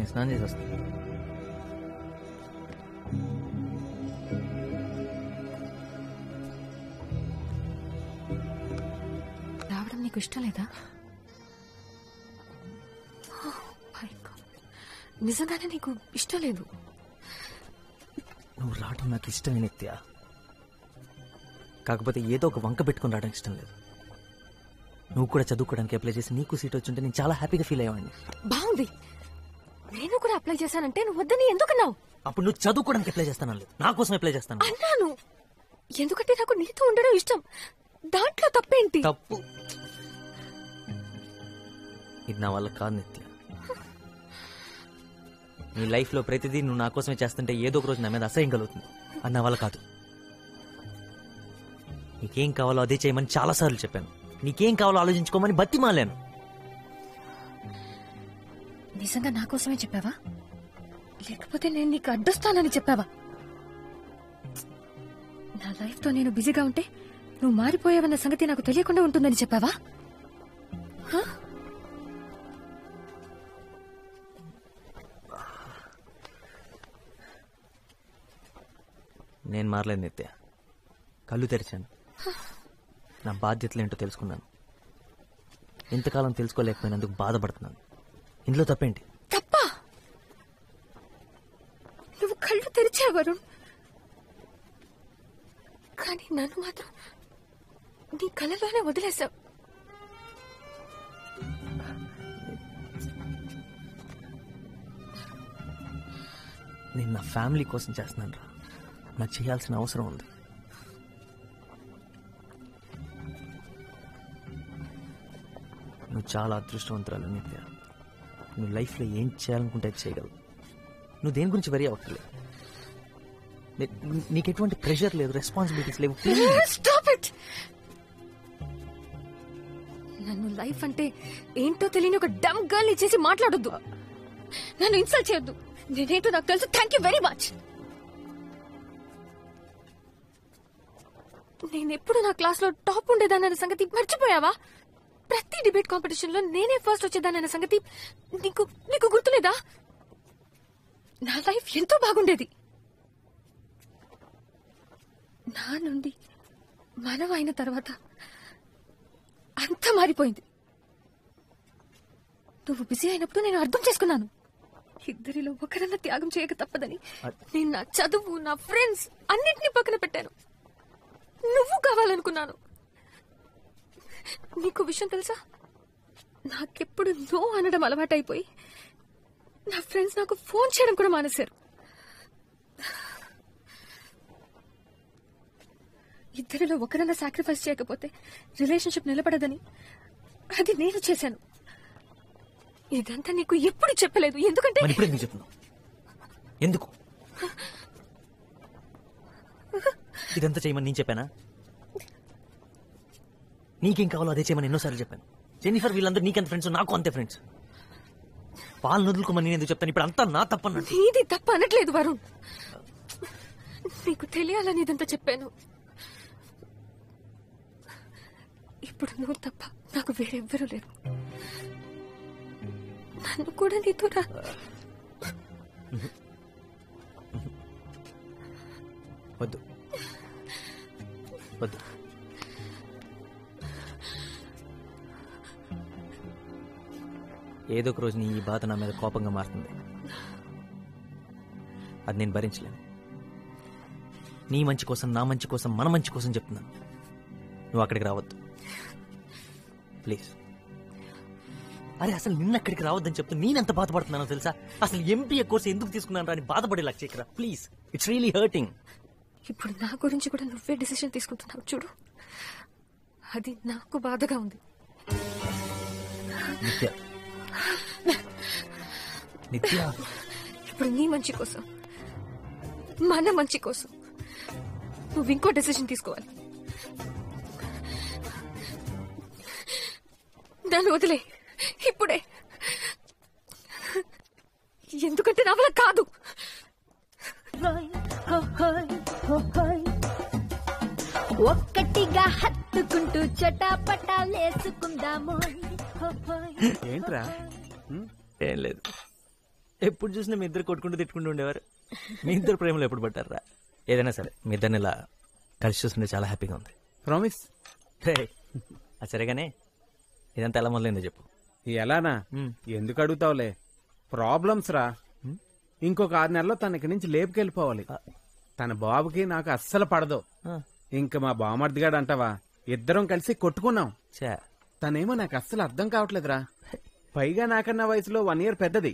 నేను స్నానం చేసి వస్తాను. రావడం నీకు ఇష్టం లేదా? My God. నిజంగానే నీకు ఇష్టం లేదు? నువ్వు రావడం నాకు ఇష్టమే నిత్య. కాకపోతే ఏదో ఒక వంక పెట్టుకుని రావడానికి ఇష్టం లేదు. నువ్వు కూడా చదువుకోవడానికి అప్లై చేసి నీకు సీట్ వచ్చింటే నేను చాలా హ్యాపీగా ఫీల్ అయ్యేవాడిని. బాగుంది. నేను కూడా అప్లై చేశానంటే నువ్వు వద్దని ఎందుకన్నావు? అప్పుడు నువ్వు చదువుకోవడానికి అప్లై చేస్తాను లేదు, నా కోసం అప్లై చేస్తాను అన్నాను. ఎందుకంటే నాకు నీతో ఉండడం ఇష్టం. దాంట్లో తప్పేంటి? తప్పు ఇది నా వల్ల కాదు నిత్య. నీ లైఫ్ లో ప్రతిదీ నువ్వు నా కోసమే చేస్తుంటే ఏదో ఒక రోజు నా మీద అసహ్యం కలుగుతుంది. అది నా వల్ల కాదు. నీకేం కావాలో అదే చేయమని చాలాసార్లు చెప్పాను. నీకేం కావాలో ఆలోచించుకోమని బతిమాలాను. నిజంగా నా కోసమే చెప్పావా, లేకపోతే నేను నీకు అడ్డొస్తానని చెప్పావా? నా లైఫ్ తో నేను బిజీగా ఉంటే నువ్వు మారిపోయావన్న సంగతి నాకు తెలియకుండా ఉంటుందని చెప్పావా? నేను మారలేదు నిత్య. కళ్ళు తెరిచాను, నా బాధ్యతలు ఏంటో తెలుసుకున్నాను. ఇంతకాలం తెలుసుకోలేకపోయినందుకు బాధపడుతున్నాను. ఇందులో తప్పేంటి? తప్పా? నువ్వు కళ్ళు తెరిచావు వరుణ్, కానీ నన్ను మాత్రం నీ కళ్ళలోనే వదిలేశావు. నేను నా ఫ్యామిలీ కోసం చేస్తున్నాను రా. నాకు చేయాల్సిన అవసరం ఉంది. నువ్వు చాలా అదృష్టవంతురాలు నిత్య. నువ్వు లైఫ్లో ఏం చేయాలనుకుంటే అది చేయగలవు. నువ్వు దేని గురించి వరీ అవ్వట్లేదు. నీకు ఎటువంటి ప్రెషర్ లేదు, రెస్పాన్సిబిలిటీస్ లేవు. Stop it! నన్ను లైఫ్ అంటే ఏంటో తెలియని ఒక డమ్ గర్ల్ ఇచ్చేసి మాట్లాడొద్దు. నన్ను ఇన్సల్ట్ చేయొద్దు. నేనేంటో నాకు తెలుసు. Thank you very much. నేనెప్పుడు నా క్లాస్ లో టాప్ ఉండేదానన్న సంగతి మర్చిపోయావా? ప్రతి డిబేట్ కాంపిటీషన్ లో నేనే ఫస్ట్ వచ్చేదానన్న సంగతి నీకు నీకు గుర్తులేదా? నా లైఫ్ ఎంతో బాగుండేది. నా నుండి మనం అయిన తర్వాత అంతా మారిపోయింది. నువ్వు బిజీ అయినప్పుడు నేను అర్థం చేసుకున్నాను. ఇద్దరిలో ఒకరన్నా త్యాగం చేయక తప్పదని నేను నా చదువు, నా ఫ్రెండ్స్ అన్నిటినీ పక్కన పెట్టాను. నువ్వు కావాలనుకున్నాను. నీకు విషయం తెలుసా? నాకెప్పుడు నో అనడం అలవాటైపోయి నా ఫ్రెండ్స్ నాకు ఫోన్ చేయడం కూడా మానేశారు. ఇద్దరిలో ఒకరన్నా సాక్రిఫైస్ చేయకపోతే రిలేషన్షిప్ నిలబడదని అది నేను చేశాను. ఇదంతా నీకు ఎప్పుడు చెప్పలేదు. ఎందుకంటే ఎందుకు ఇదంతా చేయమని నేను చెప్పానా? నీకేం కావాలో అదే చేయమని ఎన్నోసార్లు చెప్పాను. జెన్నిఫర్ వీళ్ళందరూ నీకెంత ఫ్రెండ్స్, నాకు అంతే ఫ్రెండ్స్. వాళ్ళని వదులుకోమని నేను ఎందుకు చెప్తాను? ఇప్పుడు అంతా నా తప్పన్నట్టు. ఇది తప్ప అనట్లేదు వరుణ్. నీకు తెలియాలని ఇదంతా చెప్పాను. ఇప్పుడు నువ్వు తప్ప నాకు వేరెవ్వరూ లేరు. నన్ను కూడా నీతో వద్దు వద్దు. ఏదో ఒక రోజు నీ ఈ బాధ నా మీద కోపంగా మారుతుంది. అది నేను భరించలేను. నీ మంచి కోసం, నా మంచి కోసం, మన మంచి కోసం చెప్తున్నాను. నువ్వు అక్కడికి రావద్దు ప్లీజ్. అరే అసలు నిన్న అక్కడికి రావద్దని చెప్తే నేనెంత బాధపడుతున్నానో తెలుసా? అసలు ఎంపీఏ కోర్స్ ఎందుకు తీసుకున్నాను అని బాధపడేలా చేయకరా ప్లీజ్. It's really hurting. ఇప్పుడు నా గురించి కూడా నువ్వే డిసిషన్ తీసుకుంటున్నావు చూడు. అది నాకు బాధగా ఉంది. నిత్య నిత్య ఇప్పుడు నీ మంచి కోసం, మన మంచి కోసం నువ్వు ఇంకో డెసిషన్ తీసుకోవాలి. దాన్ని వదిలే ఇప్పుడే. ఎందుకంటే నా వల్ల కాదు. ఒక్కటిగా హత్తుకుంటూ చటాపటాలేసుకుందాము. ఏంట్రా? ఏం లేదు. ఎప్పుడు చూసినా మీ ఇద్దరు కొట్టుకుంటూ తిట్టుకుంటూ ఉండేవారు. మీ ఇద్దరు ప్రేమలో ఎప్పుడు పట్టారా? ఏదైనా సరే మీ ఇద్దరిని ఇలా కలిసి చూస్తుంటే చాలా హ్యాపీగా ఉంది. ప్రామిస్. అది సరేగానే ఇదంతా ఎలా మొదలైందో చెప్పు. ఎలానా? ఎందుకు అడుగుతావులే, ప్రాబ్లమ్స్ రా. ఇంకొక 6 నెలల్లో తన ఇక్కడి నుంచి లేపుకెళ్ళిపోవాలి. తన బాబుకి నాకు అస్సలు పడదు. ఇంక మా బామర్దిగాడు అంటావా, ఇద్దరం కలిసి కొట్టుకున్నాం. తనేమో నాకు అస్సలు అర్థం కావట్లేదురా. పైగా నాకన్నా వయసులో 1 year పెద్దది.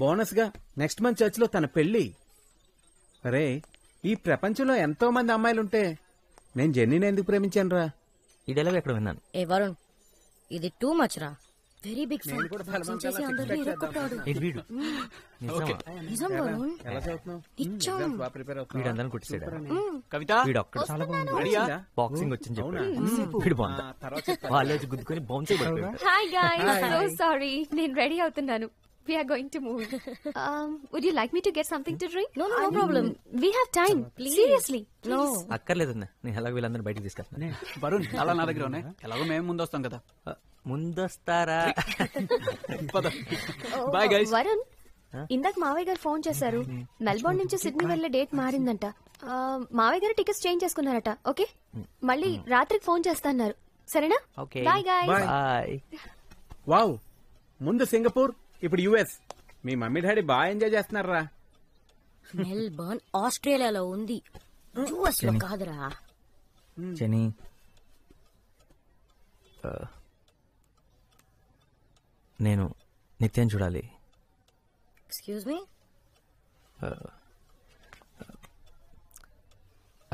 బోనస్ గా నెక్స్ట్ మంత్ చర్చ్ లో తన పెళ్లి. అరే, ఈ ప్రపంచంలో ఎంతో మంది అమ్మాయిలుంటే నేను జెన్నీని ఎందుకు ప్రేమించాను రా? ఈ డైలాగ్ ఎక్కడ విన్నాను. ఏ వరుణ్, ఇది టూ మచ్ రా. Very big fan. చేసి అందరినీ ఇరక్కొట్టాడు. నిజం వరుణ్, నిజం. వీడందరిని కొట్టేసాడు. కవిత, వీడు ఒక్కడు చాలా బాగుంది. బాక్సింగ్ వచ్చింది చెప్పాడు. వీడు బాగుందా? వాళ్ళు వచ్చి గుద్దుకొని బౌన్స్ అయిపోయాడు. హాయ్ గైస్, సో సారీ, నేను రెడీ అవుతున్నాను. We are going to move. Would you like me to get something to drink? No problem. We have time. Seriously. No. అక్కర్లేదు, నేను ఎలాగో వీళ్ళందరూ బయటికి తీసుకెళ్తాను. వరుణ్ అలా నా దగ్గర ఉన్నాయి, ఎలాగో మేము ముందు వస్తాం కదా. ముందొస్తారా? Bye guys. వరుణ్, ఇందాక మావయ్య గారు ఫోన్ చేశారు. మెల్బోర్న్ నుంచి సిడ్నీ వెళ్లే డేట్ మారిందంట. మావయ్య గారు టికెట్స్ చేంజ్ చేసుకున్నారట. ఓకే, మళ్ళీ రాత్రికి ఫోన్ చేస్తాన్నారు. సరేనా? Okay, bye guys. Bye. Wow, ముందు సింగపూర్, ఇప్పుడు యుఎస్. మీ మమ్మీ డాడీ బాగా ఎంజాయ్ చేస్తున్నారా? మెల్బర్న్ ఆస్ట్రేలియాలో ఉంది, యుఎస్ లో కాదురా. జెనీ, నేను నిత్యం చూడాలి. Excuse me.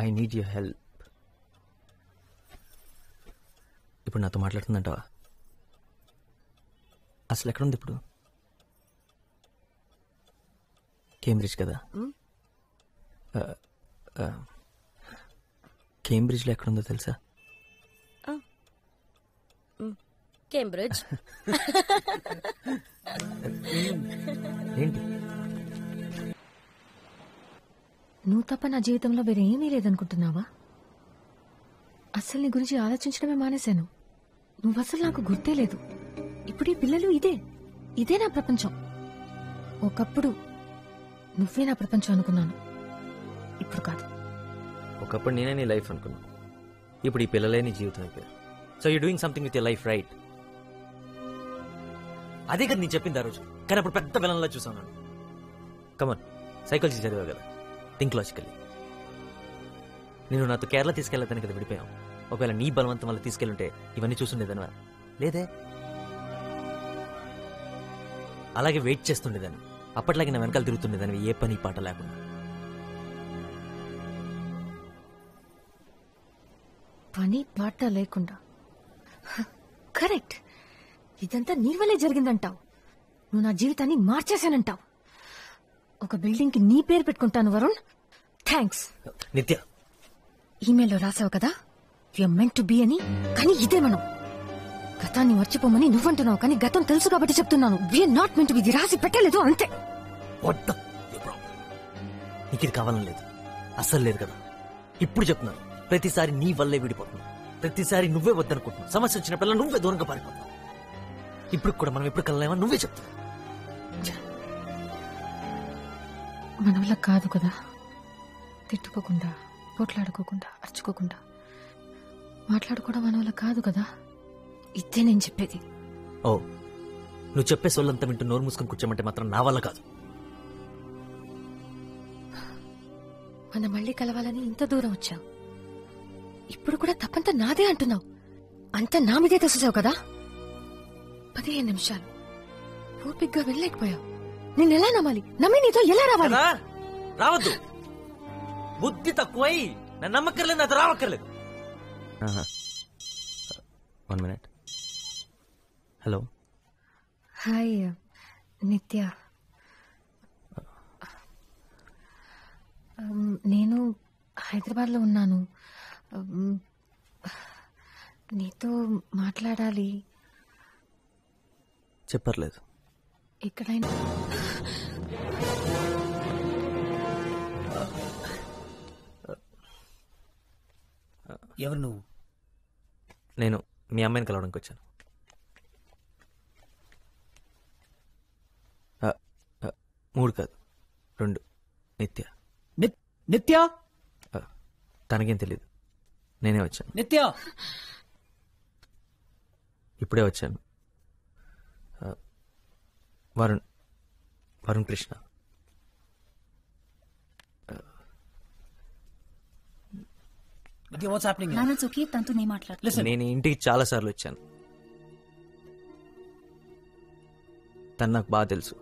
I need your help. ఇప్పుడు నాతో మాట్లాడుతుందంటావా? అసలు ఎక్కడుంది ఇప్పుడు? కేంబ్రిడ్జ్ కదా. కేంబ్రిడ్జ్లో ఎక్కడుందో తెలుసా? కేంబ్రిడ్జ్. ఏంటి? నువ్వు తప్ప నా జీవితంలో వేరే ఏమీ లేదనుకుంటున్నావా? అసలు నీ గురించి ఆలోచించడమే మానేశాను. నువ్వు అసలు నాకు గుర్తే లేదు. ఇప్పుడు ఈ పిల్లలు ఇదే నా ప్రపంచం. ఒకప్పుడు నువ్వే నా ప్రపంచం అనుకున్నాను, ఇప్పుడు కాదు. ఒకప్పుడు నేనే నీ లైఫ్ అనుకున్నా, ఇప్పుడు ఈ పిల్లలే నీ జీవితం అయిపోయారు. So you doing something with your life, right? అదే కదా నేను చెప్పింది ఆ రోజు, కానీ అప్పుడు పెద్ద విలన్లా చూసాను. కమన్, సైకాలజీ చదివా కదా, థింక్ లాజికల్లీ. నేను నాతో కేరళ తీసుకెళ్ళదని కదా విడిపోయాం. ఒకవేళ నీ బలవంతం వల్ల తీసుకెళ్ళుంటే ఇవన్నీ చూసుండేదనివా? లేదే. అలాగే వెయిట్ చేస్తుండేదాన్ని, అప్పట్లాగే నా వెనకాల తిరుగుతుండేదాన్ని, ఏ పని పాట లేకుండా. పని పాట లేకుండా? కరెక్ట్. ఇదంతా నీ వల్లే జరిగిందంటావు. నువ్వు నా జీవితాన్ని మార్చేశానంటావు. ఒక బిల్డింగ్ కి నీ పేరు పెట్టుకుంటాను వరుణ్. థ్యాంక్స్. నిత్య, ఈమెయిల్లో రాసావు కదా we are meant to be అని, కానీ ఇదే మనం. గతాన్ని మర్చిపోమని నువ్వంటున్నావు, కానీ గతం తెలుసు కాబట్టి చెప్తున్నాను. We are not meant to be. ఇది రాసి పెట్టలేదు అంతే. నీకు ఇది కావాలని లేదు, అస్సలు లేదు కదా. ఇప్పుడు చెప్తున్నాను, ప్రతిసారి నీ వల్లే విడిపోతున్నావు, ప్రతిసారి నువ్వే వద్దనుకుంటున్నావు. సమస్య వచ్చినప్పుడల్లా నువ్వే దూరంగా పారిపోతున్నావు. ఇప్పుడు కూడా మనం ఎప్పుడు కలలేమో నువ్వే చెప్తావు. మన వల్ల కాదు కదా, తిట్టుకోకుండా, పోట్లాడుకోకుండా, అరుచుకోకుండా మాట్లాడుకోవడం మన వల్ల కాదు కదా. ఇదే నేను చెప్పేది. ఓ, నువ్వు చెప్పే సొల్లంతా వింటూ నోరు మూసుకొని కూర్చోమంటే మాత్రం నా వల్ల కాదు. మనం మళ్ళీ కలవాలని ఇంత దూరం వచ్చావు, ఇప్పుడు కూడా తప్పంతా నాదే అంటున్నావు. అంతా నా మీదే తెచ్చావు కదా. 15 నిమిషాలు ఓపిగ్గా వెళ్ళలేకపోయావు. నేను ఎలా నమ్మాలి? నమ్మి నీతో ఎలా రావాలి? రావద్దు, బుద్ధి తక్కువై నన్ను నమ్మక్కర్లేదు, నాతో రావక్కర్లేదు. 1 minute. హలో. హాయ్ నిత్య. నేను హైదరాబాద్లో ఉన్నాను. నీతో మాట్లాడాలి. చెప్పర్లేదు. ఎక్కడైనా ఎవరు నువ్వు? నేను మీ అమ్మాయిని కలవడానికి వచ్చాను. 3 కాదు 2. నిత్య. నిత్య తనకేం తెలీదు, నేనే వచ్చాను. నిత్య ఇప్పుడే వచ్చాను. వరుణ్ కృష్ణ. What's happening? నాన్న ఓకే, తనతో నేను మాట్లాడలేదు. నేను ఇంటికి చాలా సార్లు వచ్చాను. తను నాకు బాగా తెలుసు.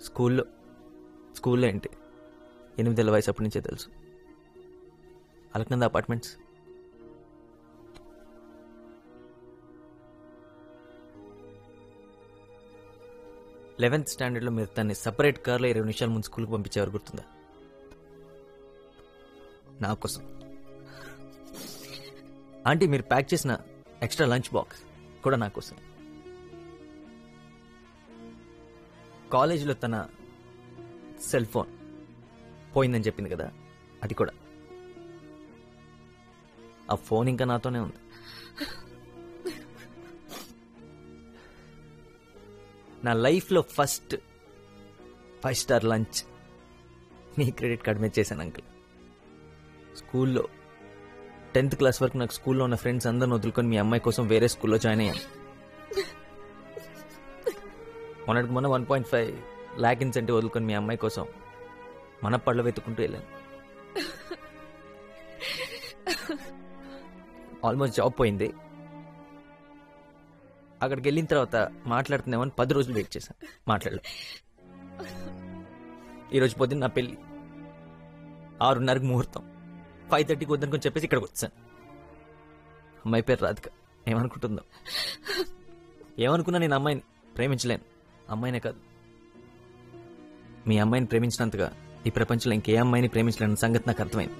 స్కూల్లో ఏంటి 8 ఏళ్ల వయసు అప్పటి నుంచే తెలుసు. అలక్నంద అపార్ట్మెంట్స్. లెవెన్త్ స్టాండర్డ్లో మీరు తన్ని సపరేట్ కార్లో 20 నిమిషాల ముందు స్కూల్కి పంపించేవారు, గుర్తుందా? నా కోసం. ఆంటీ మీరు ప్యాక్ చేసిన ఎక్స్ట్రా లంచ్ బాక్స్ కూడా నా కోసం. కాలేజీలో తన సెల్ ఫోన్ పోయిందని చెప్పింది కదా, అది కూడా. ఆ ఫోన్ ఇంకా నాతోనే ఉంది. నా లైఫ్లో ఫస్ట్ 5 స్టార్ లంచ్ మీ క్రెడిట్ కార్డ్ మీద చేశాను అంకుల్. స్కూల్లో 10th క్లాస్ వరకు నాకు స్కూల్లో ఉన్న ఫ్రెండ్స్ అందరిని వదులుకొని మీ అమ్మాయి కోసం వేరే స్కూల్లో జాయిన్ అయ్యాను. మొన్నటికి మొన్న 1.5 lakh ఇన్సెంటివ్ వదులుకొని మీ అమ్మాయి కోసం మన పళ్ళు వెతుక్కుంటూ వెళ్ళాను. ఆల్మోస్ట్ జాబ్ పోయింది. అక్కడికి వెళ్ళిన తర్వాత మాట్లాడుతున్నామని 10 రోజులు వెయిట్ చేశాను, మాట్లాడలేదు. ఈరోజు పొద్దున్న నా పెళ్ళి, 6:30కి ముహూర్తం, 5:30కి వద్దనుకొని చెప్పేసి ఇక్కడికి వచ్చాను. అమ్మాయి పేరు రాధిక. ఏమనుకుంటుందో. ఏమనుకున్నా నేను అమ్మాయిని ప్రేమించలేను. అమ్మాయినే కాదు, మీ అమ్మాయిని ప్రేమించినంతగా ఈ ప్రపంచంలో ఇంకే అమ్మాయిని ప్రేమించలేని సంగతి నాకు అర్థమైంది.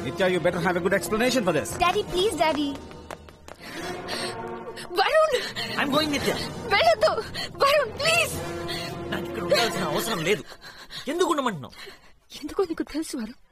Nitya, you better have a good explanation for this. Daddy please daddy. Varun, I'm going Nitya. వెళ్ళొద్దు వరుణ్, ప్లీజ్. నాకు ఇక్కడ ఉండాల్సిన అవసరం లేదు. ఎందుకు ఉండమంటున్నావు? ఎందుకో నీకు తెలుసు వరుణ్,